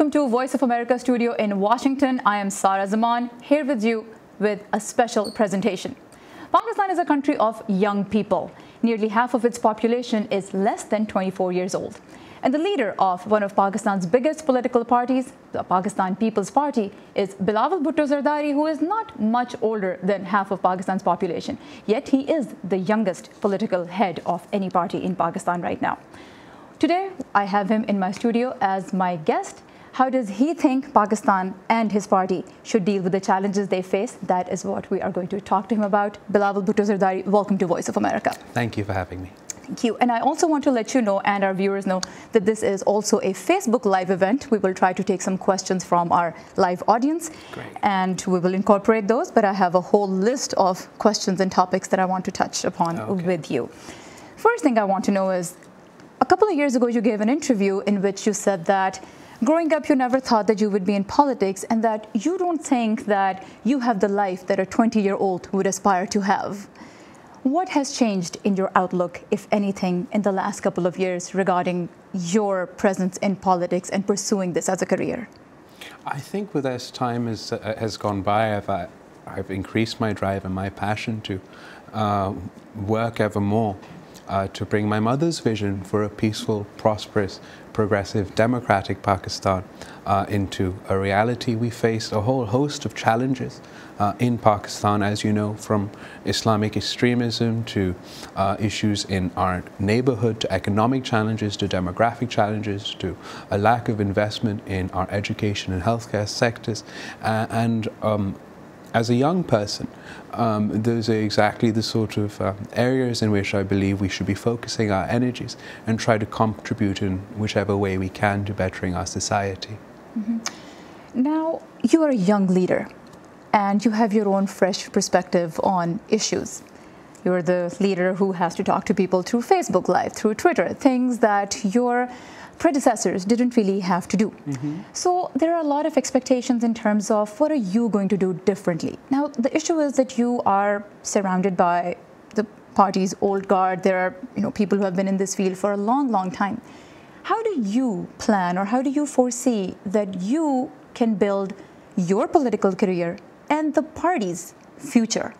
welcome to Voice of America studio in Washington. I am Sara Zaman, here with you with a special presentation. Pakistan is a country of young people. Nearly half of its population is less than 24 years old. And the leader of one of Pakistan's biggest political parties, the Pakistan People's Party, is Bilawal Bhutto Zardari, who is not much older than half of Pakistan's population. Yet he is the youngest political head of any party in Pakistan right now. Today, I have him in my studio as my guest. How does he think Pakistan and his party should deal with the challenges they face? That is what we are going to talk to him about. Bilawal Bhutto Zardari, welcome to Voice of America. Thank you for having me. Thank you. And I also want to let you know, and our viewers know, that this is also a Facebook Live event. We will try to take some questions from our live audience. Great. And we will incorporate those, but I have a whole list of questions and topics that I want to touch upon with you. First thing I want to know is, a couple of years ago, you gave an interview in which you said that growing up, you never thought that you would be in politics and that you don't think that you have the life that a 20-year-old would aspire to have. What has changed in your outlook, if anything, in the last couple of years regarding your presence in politics and pursuing this as a career? I think with as time has gone by, I've increased my drive and my passion to work ever more to bring my mother's vision for a peaceful, prosperous, progressive, democratic Pakistan into a reality. We face a whole host of challenges in Pakistan, as you know, from Islamic extremism to issues in our neighborhood, to economic challenges, to demographic challenges, to a lack of investment in our education and healthcare sectors. As a young person, those are exactly the sort of areas in which I believe we should be focusing our energies and try to contribute in whichever way we can to bettering our society. Now, you are a young leader and you have your own fresh perspective on issues. You're the leader who has to talk to people through Facebook Live, through Twitter, things that your predecessors didn't really have to do. So there are a lot of expectations in terms of what are you going to do differently. Now, the issue is that you are surrounded by the party's old guard. There are people who have been in this field for a long, long time. How do you plan, or how do you foresee that you can build your political career and the party's future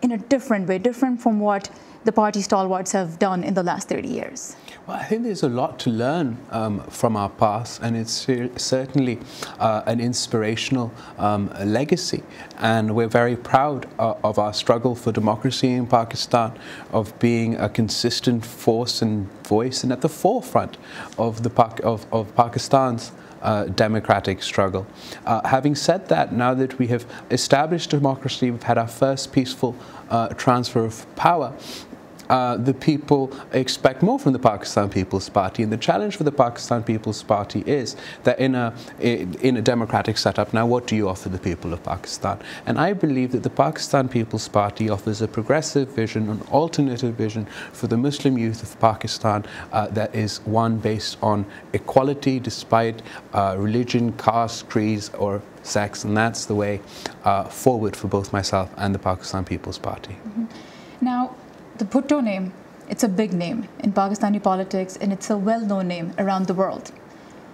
in a different way, different from what the party stalwarts have done in the last 30 years? Well, I think there's a lot to learn from our past, and it's certainly an inspirational legacy. And we're very proud of our struggle for democracy in Pakistan, of being a consistent force and voice and at the forefront of Pakistan's democratic struggle. Having said that, now that we have established democracy, we've had our first peaceful transfer of power, the people expect more from the Pakistan People's Party, and the challenge for the Pakistan People's Party is that in a democratic setup, now what do you offer the people of Pakistan? And I believe that the Pakistan People's Party offers a progressive vision, an alternative vision for the Muslim youth of Pakistan that is one based on equality despite religion, caste, creeds, or sex, and that's the way forward for both myself and the Pakistan People's Party. Now, the Bhutto name, it's a big name in Pakistani politics, and it's a well-known name around the world.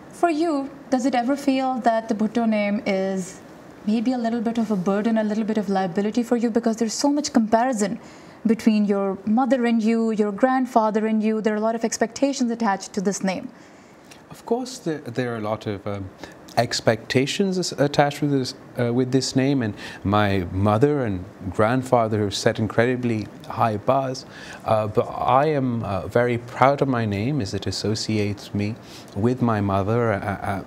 For you, does it ever feel that the Bhutto name is maybe a little bit of a burden, a little bit of liability for you, because there's so much comparison between your mother and you, your grandfather and you? There are a lot of expectations attached to this name. Of course, there are a lot of expectations attached with this name, and my mother and grandfather have set incredibly high bars, but I am very proud of my name as it associates me with my mother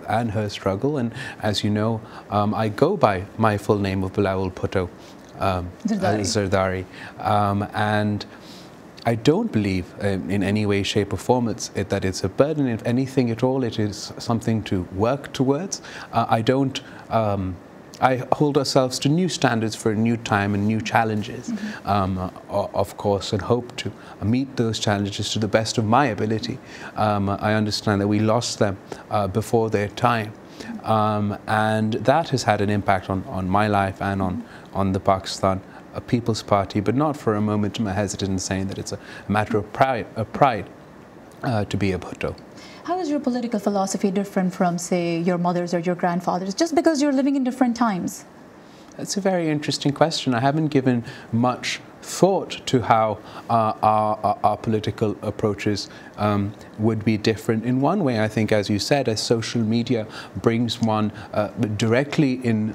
and her struggle. And as you know, I go by my full name of Bilawal Bhutto Zardari, and I don't believe in any way, shape or form that it's a burden. If anything at all, it is something to work towards. I hold ourselves to new standards for a new time and new challenges, of course, and hope to meet those challenges to the best of my ability. I understand that we lost them before their time. And that has had an impact on my life and on the Pakistan People's Party, but not for a moment am I hesitant in saying that it's a matter of pride to be a Bhutto. How is your political philosophy different from, say, your mother's or your grandfather's, just because you're living in different times? That's a very interesting question. I haven't given much thought to how our political approaches would be different. In one way, I think, as you said, as social media brings one directly in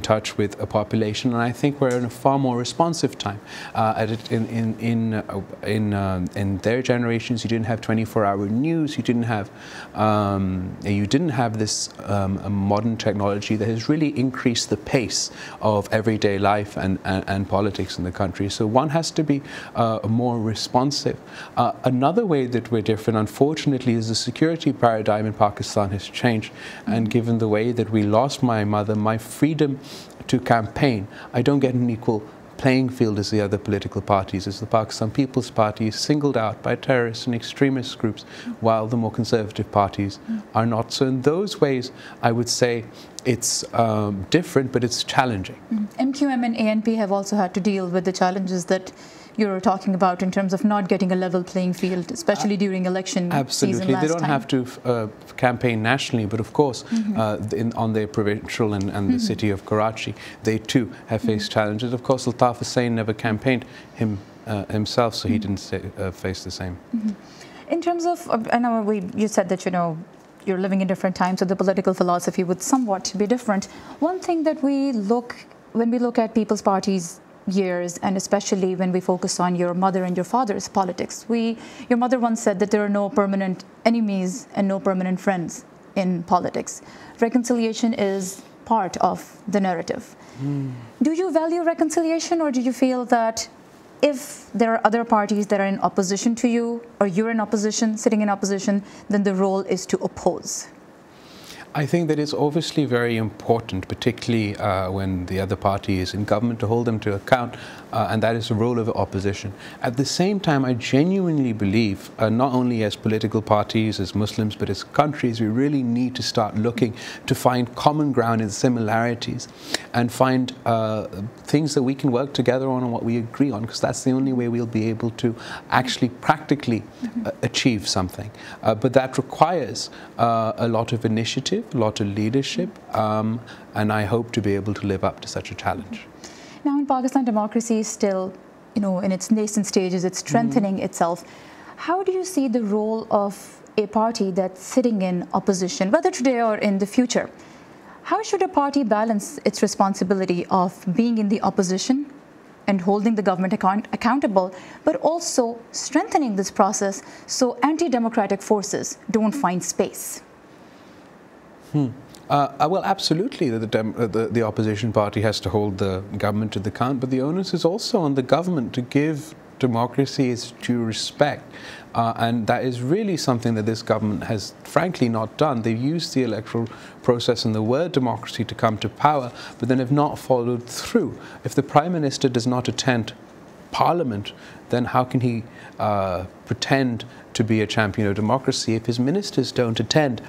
touch with a population, and I think we're in a far more responsive time. In their generations, you didn't have 24-hour news. You didn't have this modern technology that has really increased the pace of everyday life and politics in the country. So one has to be more responsive. Another way that we're different, unfortunately, is the security paradigm in Pakistan has changed. And given the way that we lost my mother, my freedom to campaign, I don't get an equal playing field as the other political parties, as the Pakistan People's Party is singled out by terrorists and extremist groups, while the more conservative parties are not. So in those ways, I would say it's different, but it's challenging. MQM and ANP have also had to deal with the challenges that you're talking about in terms of not getting a level playing field, especially during election season last They don't time. have to campaign nationally, but of course, on their provincial and the city of Karachi, they too have faced challenges. Of course, Altaf Hussain never campaigned himself, so he didn't face the same. In terms of, I know you said that, you're living in different times, so the political philosophy would somewhat be different. One thing that when we look at People's Party's years, and especially when we focus on your mother and your father's politics, your mother once said that there are no permanent enemies and no permanent friends in politics. Reconciliation is part of the narrative. Do you value reconciliation, or do you feel that if there are other parties that are in opposition to you, or you're in opposition, sitting in opposition, then the role is to oppose? I think that it's obviously very important, particularly when the other party is in government, to hold them to account, and that is the role of the opposition. At the same time, I genuinely believe, not only as political parties, as Muslims, but as countries, we really need to start looking to find common ground and similarities, and find things that we can work together on and what we agree on, because that's the only way we'll be able to actually practically achieve something. But that requires a lot of initiative, a lot of leadership, and I hope to be able to live up to such a challenge. Now in Pakistan, democracy is still, in its nascent stages, it's strengthening itself. How do you see the role of a party that's sitting in opposition, whether today or in the future? How should a party balance its responsibility of being in the opposition and holding the government accountable, but also strengthening this process so anti-democratic forces don't find space? Well, absolutely, the opposition party has to hold the government to the account, but the onus is also on the government to give democracy its due respect. And that is really something that this government has frankly not done. They've used the electoral process and the word democracy to come to power, but then have not followed through. If the Prime Minister does not attend Parliament, then how can he pretend to be a champion of democracy? If his ministers don't attend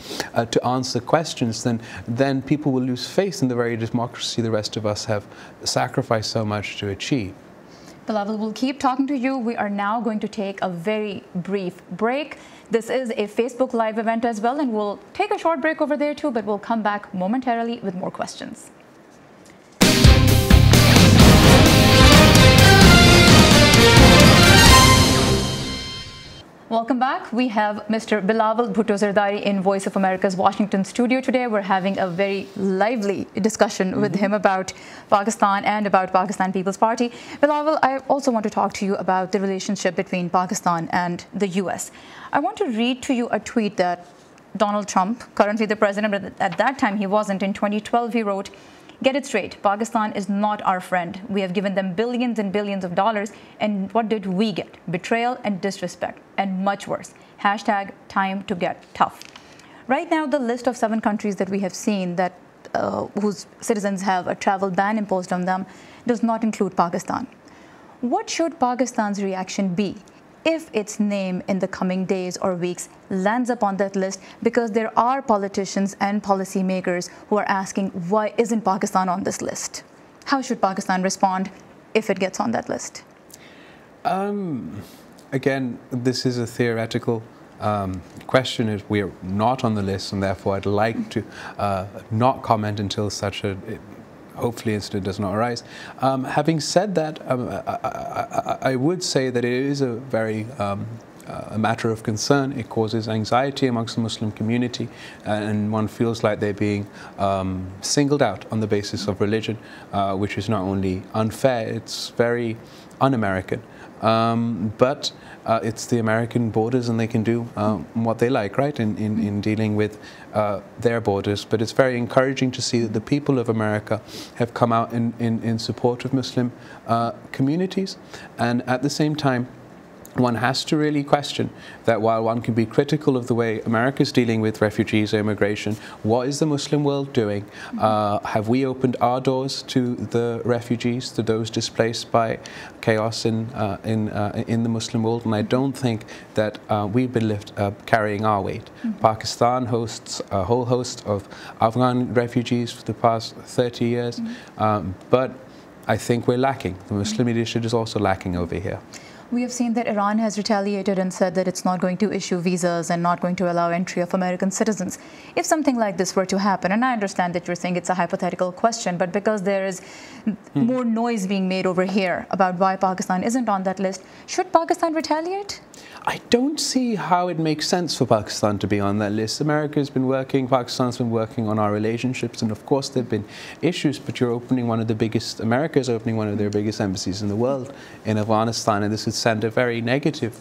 to answer questions, then people will lose faith in the very democracy the rest of us have sacrificed so much to achieve. Bilawal, we'll keep talking to you. We are now going to take a very brief break. This is a Facebook Live event as well, and we'll take a short break over there too, but we'll come back momentarily with more questions. Welcome back. We have Mr. Bilawal Bhutto Zardari in Voice of America's Washington studio today. We're having a very lively discussion with him about Pakistan and about Pakistan People's Party. Bilawal, I also want to talk to you about the relationship between Pakistan and the US. I want to read to you a tweet that Donald Trump, currently the president, but at that time he wasn't, in 2012 he wrote, "Get it straight, Pakistan is not our friend. We have given them billions and billions of dollars, and what did we get? Betrayal and disrespect, and much worse. Hashtag time to get tough." Right now, the list of 7 countries that we have seen that whose citizens have a travel ban imposed on them does not include Pakistan. What should Pakistan's reaction be if its name in the coming days or weeks lands up on that list, because there are politicians and policymakers who are asking, why isn't Pakistan on this list? How should Pakistan respond if it gets on that list? Again, this is a theoretical question is we're not on the list, and therefore I'd like to not comment until such a hopefully incident does not arise. Having said that, I would say that it is a very a matter of concern. It causes anxiety amongst the Muslim community, and one feels like they're being singled out on the basis of religion, which is not only unfair, it's very un-American. But it's the American borders, and they can do what they like, right, in dealing with their borders. But it's very encouraging to see that the people of America have come out in support of Muslim communities, and at the same time, one has to really question that while one can be critical of the way America is dealing with refugees or immigration, what is the Muslim world doing? Have we opened our doors to the refugees, to those displaced by chaos in the Muslim world? And I don't think that we've been carrying our weight. Pakistan hosts a whole host of Afghan refugees for the past 30 years, but I think we're lacking. The Muslim leadership is also lacking over here. We have seen that Iran has retaliated and said that it's not going to issue visas and not going to allow entry of American citizens. If something like this were to happen, and I understand that you're saying it's a hypothetical question, but because there is more noise being made over here about why Pakistan isn't on that list, should Pakistan retaliate? I don't see how it makes sense for Pakistan to be on that list. America's been working, Pakistan's been working on our relationships, and of course there have been issues, but you're opening one of the biggest, America's opening one of their biggest embassies in the world in Afghanistan, and this would send a very negative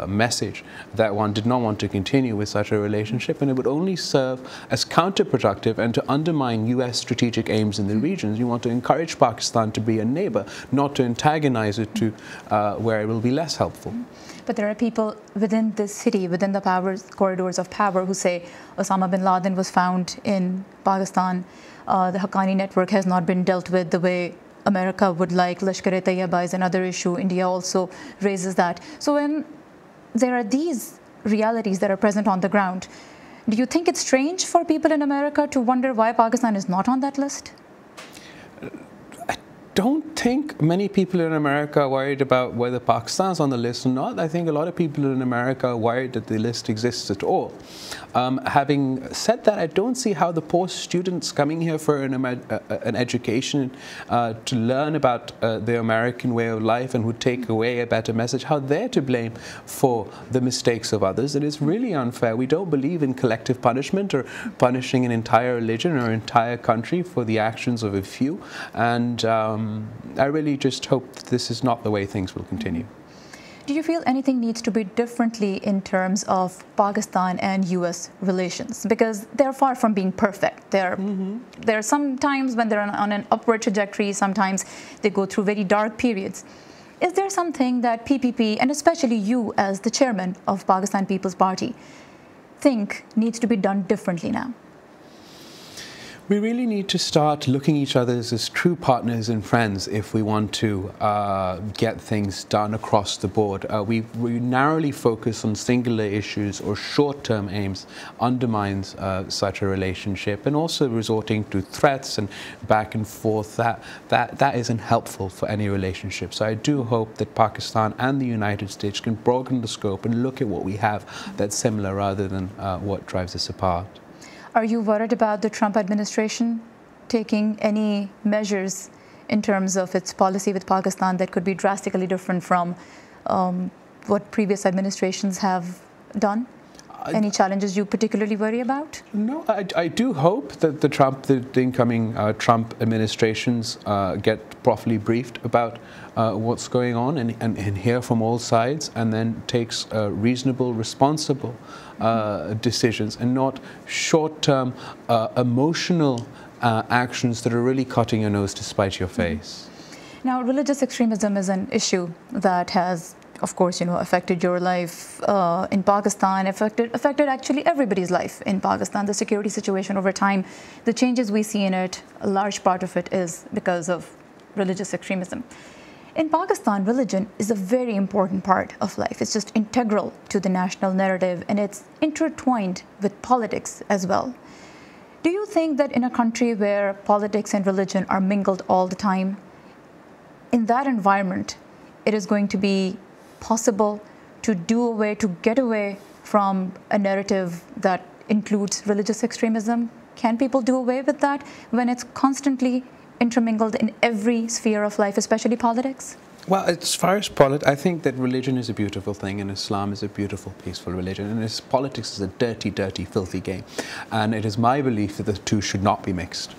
message that one did not want to continue with such a relationship, and it would only serve as counterproductive and to undermine US strategic aims in the regions. You want to encourage Pakistan to be a neighbor, not to antagonize it to where it will be less helpful. But there are people within this city, within the corridors of power, who say Osama bin Laden was found in Pakistan. The Haqqani network has not been dealt with the way America would like. Lashkar-e-Taiba is another issue. India also raises that. So when there are these realities that are present on the ground, do you think it's strange for people in America to wonder why Pakistan is not on that list? I don't think many people in America are worried about whether Pakistan's on the list or not. I think a lot of people in America are worried that the list exists at all. Having said that, I don't see how the poor students coming here for an education to learn about the American way of life and who take away a better message, how they're to blame for the mistakes of others. It is really unfair. We don't believe in collective punishment or punishing an entire religion or entire country for the actions of a few. And I really just hope that this is not the way things will continue. Do you feel anything needs to be differently in terms of Pakistan and US relations? Because they're far from being perfect. There are some times when they're on an upward trajectory, sometimes they go through very dark periods. Is there something that PPP, and especially you as the chairman of Pakistan People's Party, think needs to be done differently now? We really need to start looking at each other as true partners and friends if we want to get things done across the board. We narrowly focus on singular issues or short-term aims undermines such a relationship, and also resorting to threats and back and forth, that isn't helpful for any relationship. So I do hope that Pakistan and the United States can broaden the scope and look at what we have that's similar rather than what drives us apart. Are you worried about the Trump administration taking any measures in terms of its policy with Pakistan that could be drastically different from what previous administrations have done? Any challenges you particularly worry about? No, I do hope that the incoming Trump administrations get properly briefed about what's going on and hear from all sides, and then takes reasonable, responsible decisions, and not short-term emotional actions that are really cutting your nose to spite your face. Now, religious extremism is an issue that has, of course, affected your life in Pakistan, affected actually everybody's life in Pakistan. The security situation over time, the changes we see in it, a large part of it is because of religious extremism. In Pakistan, religion is a very important part of life. It's just integral to the national narrative, and it's intertwined with politics as well. Do you think that in a country where politics and religion are mingled all the time, in that environment, it is going to be possible to get away from a narrative that includes religious extremism? Can people do away with that when it's constantly intermingled in every sphere of life, especially politics? Well, as far as politics, I think that religion is a beautiful thing, and Islam is a beautiful, peaceful religion, and politics is a dirty, dirty, filthy game. And it is my belief that the two should not be mixed.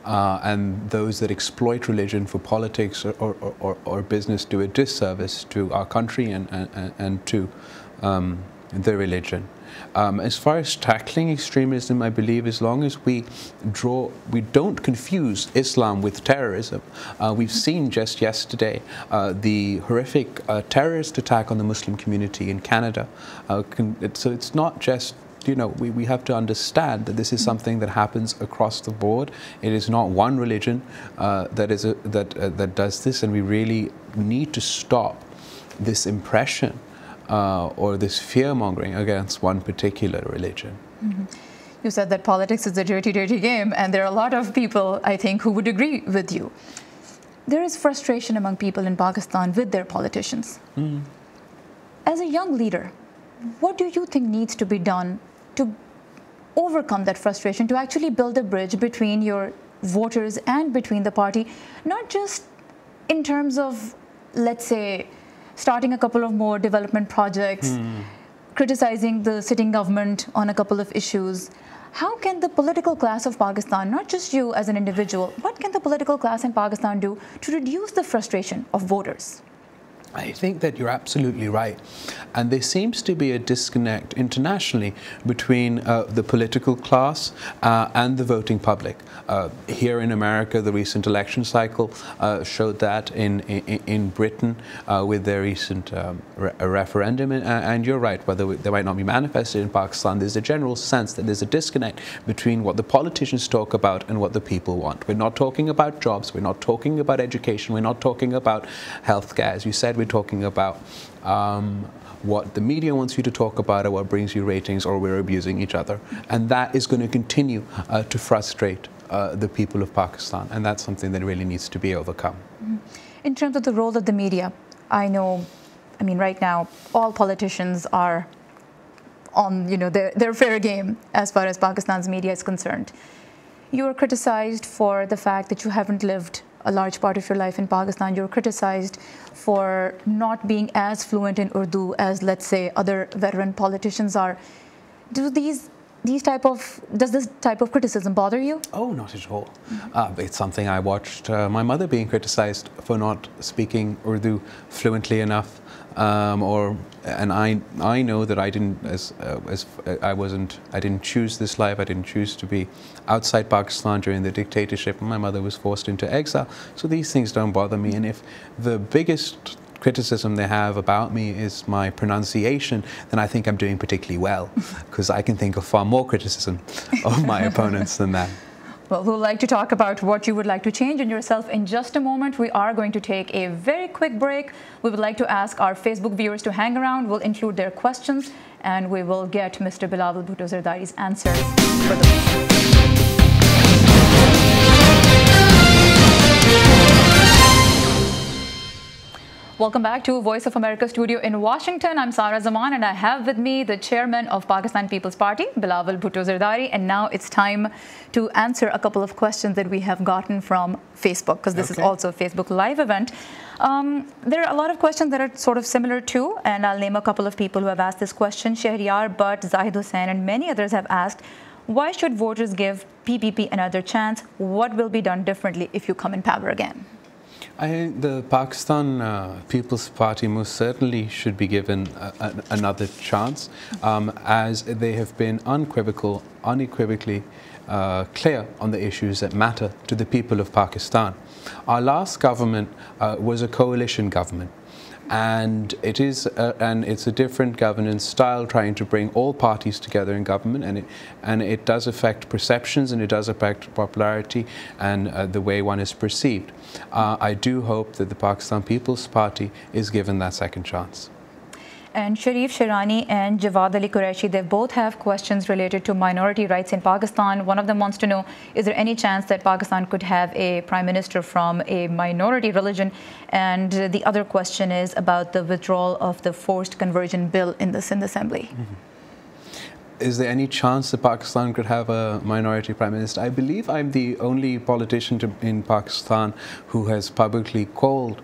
And those that exploit religion for politics or business do a disservice to our country and to the religion. As far as tackling extremism, I believe as long as we don't confuse Islam with terrorism. We've seen just yesterday the horrific terrorist attack on the Muslim community in Canada. So it's not just, we have to understand that this is something that happens across the board. It is not one religion that does this, and we really need to stop this impression or this fear-mongering against one particular religion. Mm-hmm. You said that politics is a dirty, dirty game, and there are a lot of people, I think, who would agree with you. There is frustration among people in Pakistan with their politicians. Mm. As a young leader, what do you think needs to be done to overcome that frustration, to actually build a bridge between your voters and between the party, not just in terms of, let's say, starting a couple of more development projects, criticizing the sitting government on a couple of issues? How can the political class of Pakistan, not just you as an individual, what can the political class in Pakistan do to reduce the frustration of voters? I think that you're absolutely right. And there seems to be a disconnect internationally between the political class and the voting public. Here in America, the recent election cycle showed that in Britain with their recent referendum. And you're right, whether they might not be manifested in Pakistan, there's a general sense that there's a disconnect between what the politicians talk about and what the people want. We're not talking about jobs, we're not talking about education, we're not talking about healthcare. As you said, we're talking about what the media wants you to talk about or what brings you ratings, or we're abusing each other. And that is going to continue to frustrate the people of Pakistan, and that's something that really needs to be overcome. In terms of the role of the media, I mean, right now, all politicians are on, their fair game as far as Pakistan's media is concerned. You are criticized for the fact that you haven't lived a large part of your life in Pakistan. You're criticized for not being as fluent in Urdu as, let's say, other veteran politicians are. Does this type of criticism bother you? Oh, not at all. It's something I watched my mother being criticized for not speaking Urdu fluently enough. And I know that I didn't choose this life. I didn't choose to be outside Pakistan during the dictatorship. My mother was forced into exile. So these things don't bother me. And if the biggest criticism they have about me is my pronunciation, then I think I'm doing particularly well, because I can think of far more criticism of my opponents than that. Well, we'd like to talk about what you would like to change in yourself in just a moment. We are going to take a very quick break. We would like to ask our Facebook viewers to hang around. We'll include their questions, and we will get Mr. Bilawal Bhutto Zardari's answers for the Welcome back to Voice of America studio in Washington. I'm Sara Zaman, and I have with me the chairman of Pakistan People's Party, Bilawal Bhutto Zardari. And now it's time to answer a couple of questions that we have gotten from Facebook, because this is also a Facebook Live event. There are a lot of questions that are sort of similar too, and I'll name a couple of people who have asked this question. Shahriyar Butt, Zahid Hussain, and many others have asked, why should voters give PPP another chance? What will be done differently if you come in power again? I think the Pakistan People's Party most certainly should be given another chance, as they have been unequivocally clear on the issues that matter to the people of Pakistan. Our last government was a coalition government. And it's a different governance style, trying to bring all parties together in government, and it does affect perceptions, and it does affect popularity and the way one is perceived. I do hope that the Pakistan People's Party is given that second chance. And Sharif Shirani and Jawad Ali Qureshi, they both have questions related to minority rights in Pakistan. One of them wants to know, is there any chance that Pakistan could have a prime minister from a minority religion? And the other question is about the withdrawal of the forced conversion bill in the Sindh Assembly. is there any chance that Pakistan could have a minority prime minister? I believe I'm the only politician in Pakistan who has publicly called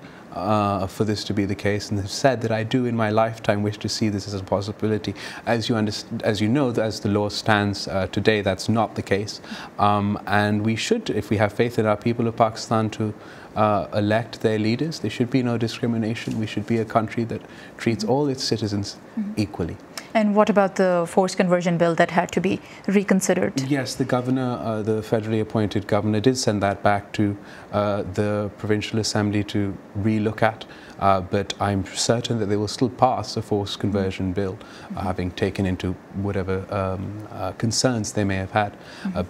for this to be the case, and have said that I do in my lifetime wish to see this as a possibility. As you know, as the law stands today, that's not the case, and we should, if we have faith in our people of Pakistan, to elect their leaders. There should be no discrimination. We should be a country that treats all its citizens equally. And what about the forced conversion bill that had to be reconsidered? Yes, the governor, the federally appointed governor, did send that back to the Provincial Assembly to re-look at. But I'm certain that they will still pass a forced conversion bill, having taken into whatever concerns they may have had.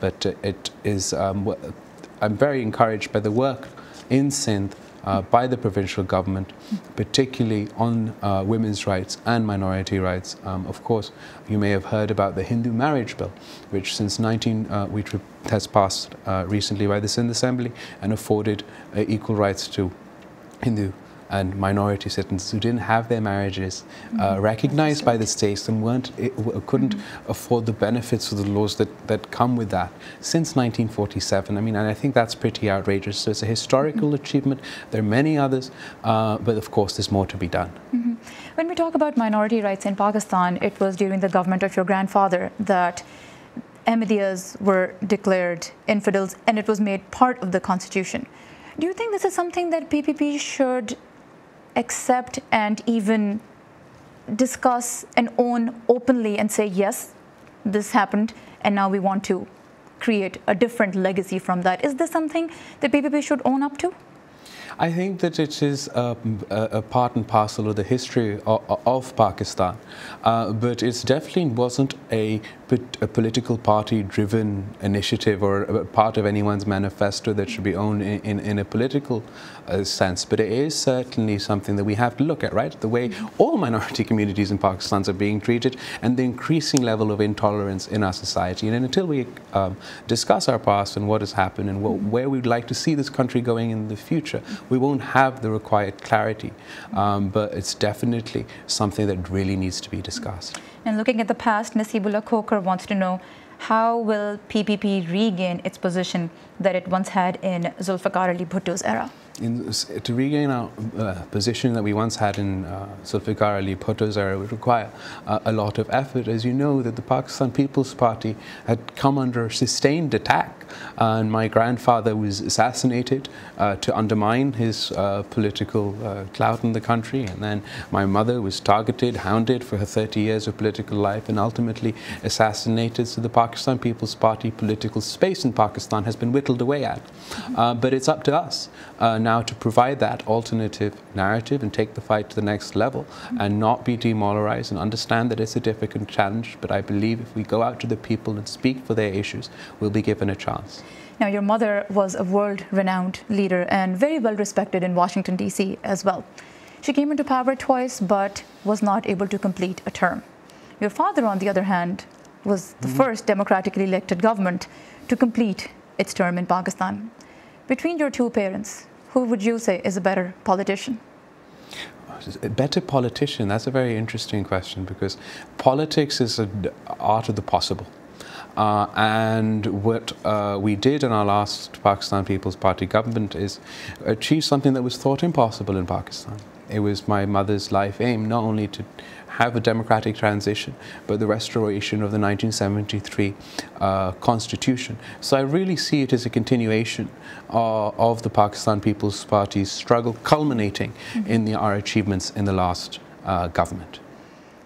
But it is, I'm very encouraged by the work in Sindh by the provincial government, particularly on women's rights and minority rights. Of course, you may have heard about the Hindu marriage bill, which which has passed recently by the Sindh Assembly and afforded equal rights to Hindu and minority citizens who didn't have their marriages recognized by the states and couldn't afford the benefits of the laws that come with that since 1947. I mean, and I think that's pretty outrageous. So it's a historical achievement. There are many others, but of course there's more to be done. When we talk about minority rights in Pakistan, it was during the government of your grandfather that Ahmadiyas were declared infidels, and it was made part of the constitution. Do you think this is something that PPP should accept and even discuss and own openly and say, yes, this happened and now we want to create a different legacy from that? Is this something that PPP should own up to? I think that it is a part and parcel of the history of Pakistan, but it definitely wasn't a political party-driven initiative or a part of anyone's manifesto that should be owned in a political sense. But it is certainly something that we have to look at, right? The way all minority communities in Pakistan are being treated and the increasing level of intolerance in our society. And until we discuss our past and what has happened and where we'd like to see this country going in the future, we won't have the required clarity. But it's definitely something that really needs to be discussed. And looking at the past, Nasibullah Khokar wants to know, how will PPP regain its position that it once had in Zulfikar Ali Bhutto's era? To regain our position that we once had in Zulfikar Ali Bhutto's era would require a lot of effort. As you know, that the Pakistan People's Party had come under sustained attack, and my grandfather was assassinated to undermine his political clout in the country, and then my mother was targeted, hounded for her 30 years of political life, and ultimately assassinated. So the Pakistan People's Party political space in Pakistan has been whittled away at. But it's up to us now to provide that alternative narrative and take the fight to the next level and not be demoralized and understand that it's a difficult challenge. But I believe if we go out to the people and speak for their issues, we'll be given a chance. Now, your mother was a world-renowned leader and very well respected in Washington, D.C. as well. She came into power twice, but was not able to complete a term. Your father, on the other hand, was the first democratically elected government to complete its term in Pakistan. Between your two parents, who would you say is a better politician? A better politician? That's a very interesting question, because politics is an art of the possible. And what we did in our last Pakistan People's Party government is achieve something that was thought impossible in Pakistan. It was my mother's life aim not only to have a democratic transition, but the restoration of the 1973 constitution. So I really see it as a continuation of the Pakistan People's Party's struggle, culminating in our achievements in the last government.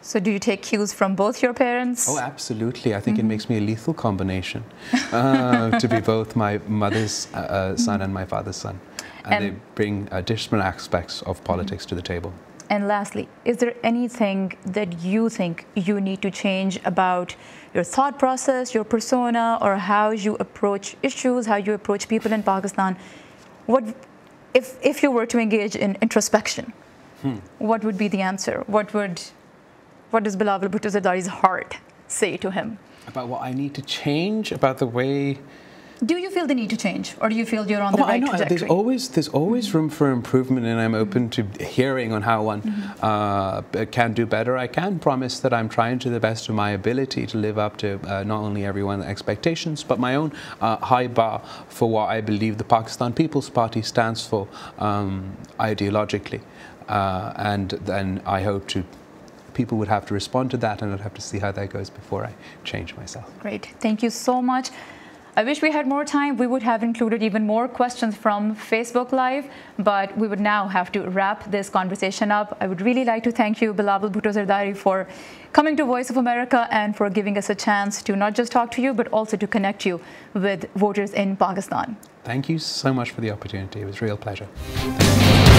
So do you take cues from both your parents? Oh, absolutely. I think it makes me a lethal combination to be both my mother's son and my father's son. And they bring different aspects of politics to the table. And lastly, is there anything that you think you need to change about your thought process, your persona, or how you approach issues, how you approach people in Pakistan? What, if you were to engage in introspection, what would be the answer? What does Bilawal Bhutto Zardari's heart say to him? About what I need to change about the way Do you feel the need to change, or do you feel you're on the right trajectory? There's always room for improvement, and I'm open to hearing on how one can do better. I can promise that I'm trying to the best of my ability to live up to not only everyone's expectations, but my own high bar for what I believe the Pakistan People's Party stands for ideologically. And then I hope people would have to respond to that, and I'd have to see how that goes before I change myself. Great. Thank you so much. I wish we had more time. We would have included even more questions from Facebook Live, but we would now have to wrap this conversation up. I would really like to thank you, Bilawal Bhutto Zardari, for coming to Voice of America and for giving us a chance to not just talk to you, but also to connect you with voters in Pakistan. Thank you so much for the opportunity. It was a real pleasure. Thank you.